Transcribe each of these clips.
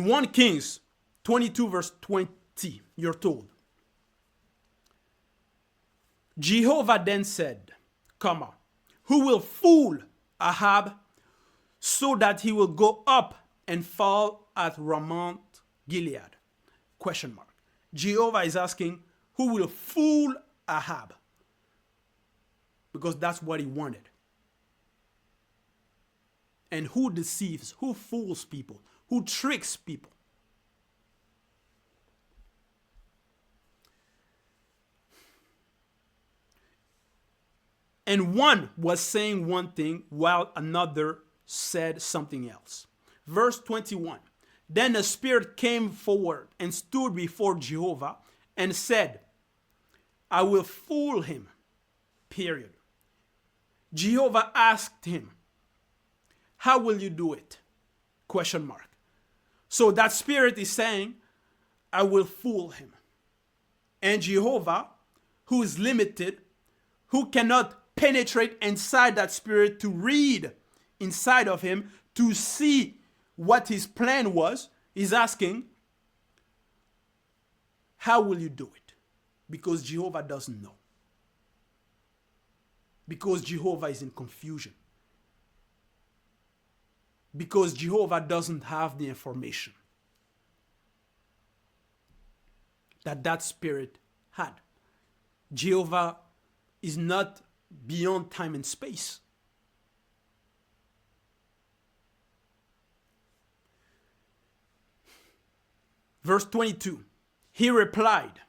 In 1 Kings 22 verse 20, you're told, Jehovah then said, who will fool Ahab so that he will go up and fall at Ramoth Gilead? Question mark. Jehovah is asking, who will fool Ahab? Because that's what he wanted. And who deceives, who fools people, who tricks people? And one was saying one thing while another said something else. Verse 21. Then the spirit came forward and stood before Jehovah and said, I will fool him. Period. Jehovah asked him, how will you do it? Question mark. So that spirit is saying, I will fool him. And Jehovah, who is limited, who cannot penetrate inside that spirit to read inside of him, to see what his plan was, is asking, how will you do it? Because Jehovah doesn't know. Because Jehovah is in confusion. Because Jehovah doesn't have the information that spirit had. Jehovah is not beyond time and space. Verse 22, he replied,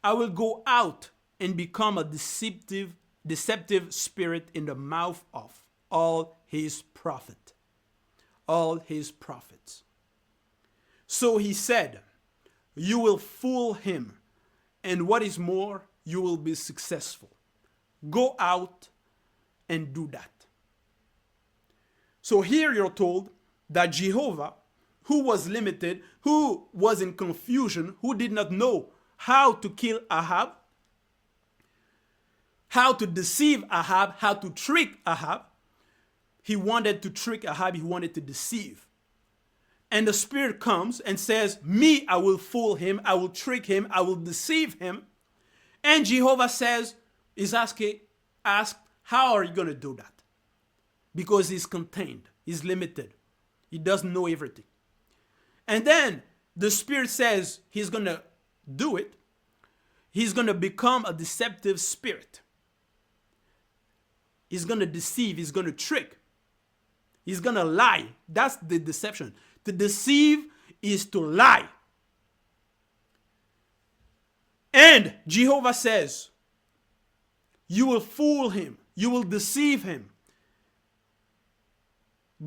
I will go out and become a deceptive spirit in the mouth of all his prophets. All his prophets. So he said, you will fool him, and what is more, you will be successful. Go out and do that. So here you're told that Jehovah, who was limited, who was in confusion, who did not know how to kill Ahab, how to deceive Ahab, how to trick Ahab. He wanted to trick Ahab, he wanted to deceive. And the spirit comes and says, me, I will fool him, I will trick him, I will deceive him. And Jehovah says, asked, how are you going to do that? Because he's contained, he's limited, he doesn't know everything. And then the spirit says he's going to do it. He's going to become a deceptive spirit. He's going to deceive, he's going to trick. He's going to lie. That's the deception. To deceive is to lie. And Jehovah says, you will fool him. You will deceive him.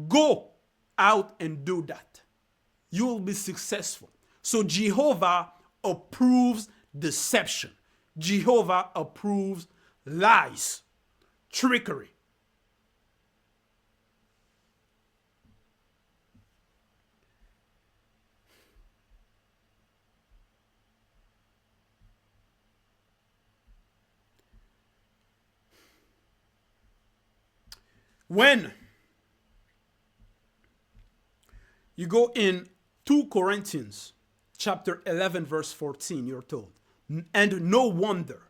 Go out and do that. You will be successful. So Jehovah approves deception. Jehovah approves lies, trickery. When you go in 2 Corinthians chapter 11 verse 14, you're told, and no wonder,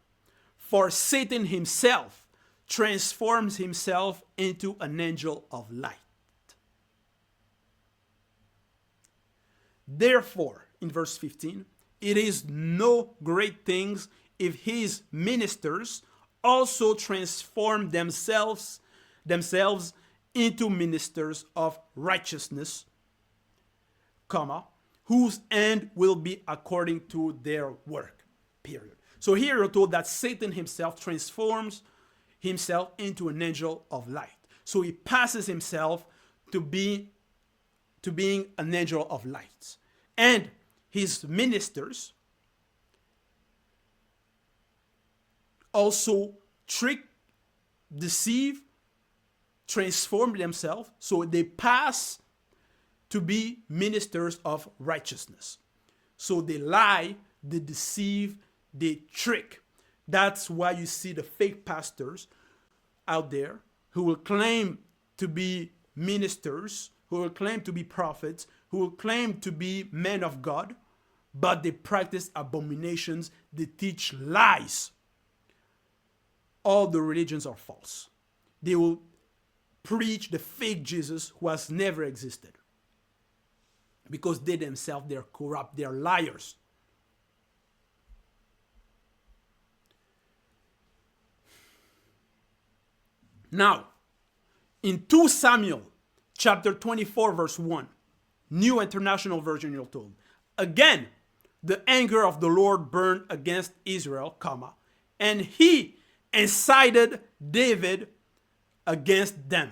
for Satan himself transforms himself into an angel of light. Therefore, in verse 15, it is no great things if his ministers also transform themselves into ministers of righteousness, whose end will be according to their work, period. So here you're told that Satan himself transforms himself into an angel of light. So he passes himself to being an angel of light. And his ministers also trick, deceive, transform themselves, so they pass to be ministers of righteousness. So they lie, they deceive, they trick. That's why you see the fake pastors out there who will claim to be ministers, who will claim to be prophets, who claim to be men of God, but they practice abominations, they teach lies. All the religions are false. They will preach the fake Jesus who has never existed. Because they themselves, they're corrupt, they're liars. Now, in 2 Samuel chapter 24 verse 1, New International Version, you're told, again, the anger of the Lord burned against Israel, and he incited David against them,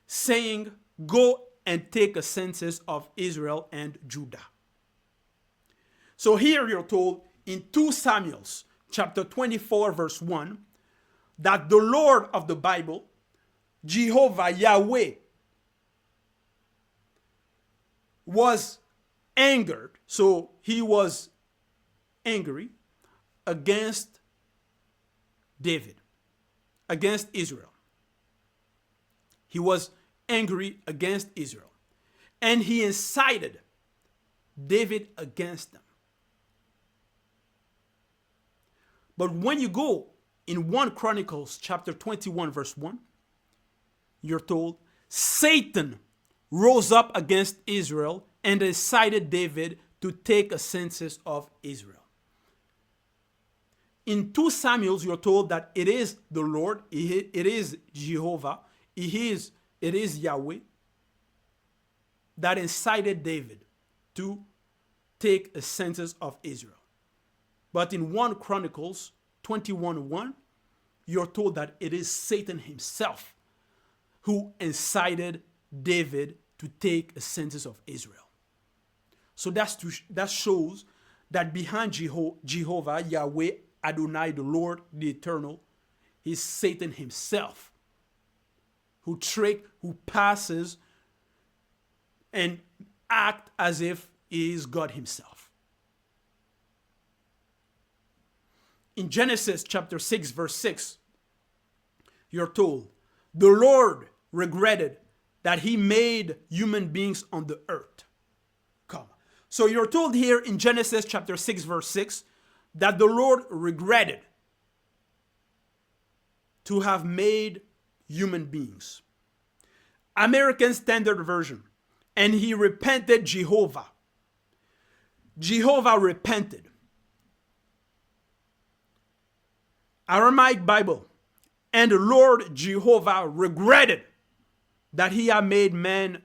saying, go and take a census of Israel and Judah. So here you're told in 2 Samuel chapter 24 verse 1 that the Lord of the Bible, Jehovah Yahweh, was angered. So he was angry against David, against Israel. He was angry against Israel. And he incited David against them. But when you go in 1 Chronicles chapter 21 verse 1, you're told, Satan rose up against Israel and incited David to take a census of Israel. In 2 Samuel, you're told that it is the Lord, it is Jehovah, it is Yahweh that incited David to take a census of Israel. But in 1 Chronicles 21:1, you're told that it is Satan himself who incited David to take a census of Israel. So that shows that behind Jehovah, Yahweh, Adonai, the Lord, the Eternal, is Satan himself, who passes and act as if he is God himself. In Genesis chapter 6 verse 6, you're told, the Lord regretted that he made human beings on the earth. So you're told here in Genesis chapter 6 verse 6 that the Lord regretted to have made human beings. American Standard Version, and he repented Jehovah. Jehovah repented. Aramaic Bible, and the Lord Jehovah regretted that he had made man,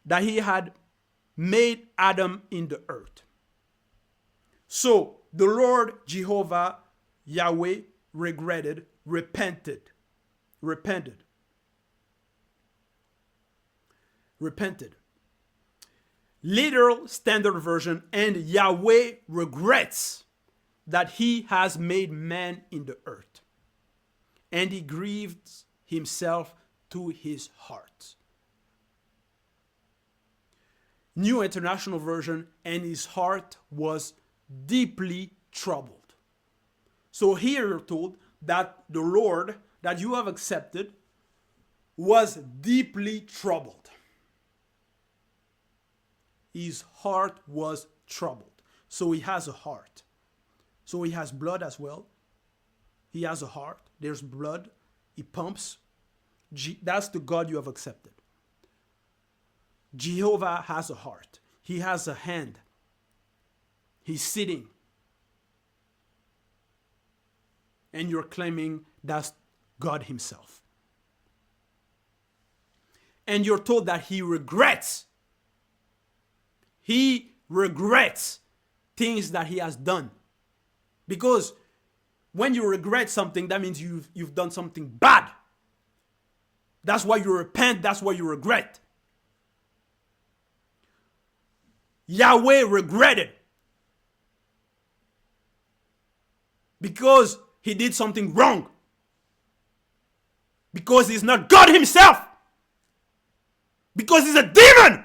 that he had made Adam in the earth. So the Lord Jehovah Yahweh repented. Literal Standard Version, and Yahweh regrets that he has made man in the earth, and he grieves himself to his heart. New International Version, and his heart was deeply troubled. So here you're told that the Lord that you have accepted was deeply troubled. His heart was troubled. So he has a heart. So he has blood as well. He has a heart. There's blood. He pumps. That's the God you have accepted. Jehovah has a heart. He has a hand. He's sitting. And you're claiming that's God himself. And you're told that he regrets. He regrets things that he has done. Because when you regret something, that means you've done something bad. That's why you repent. That's why you regret. Yahweh regretted because he did something wrong. Because he's not God himself. Because he's a demon.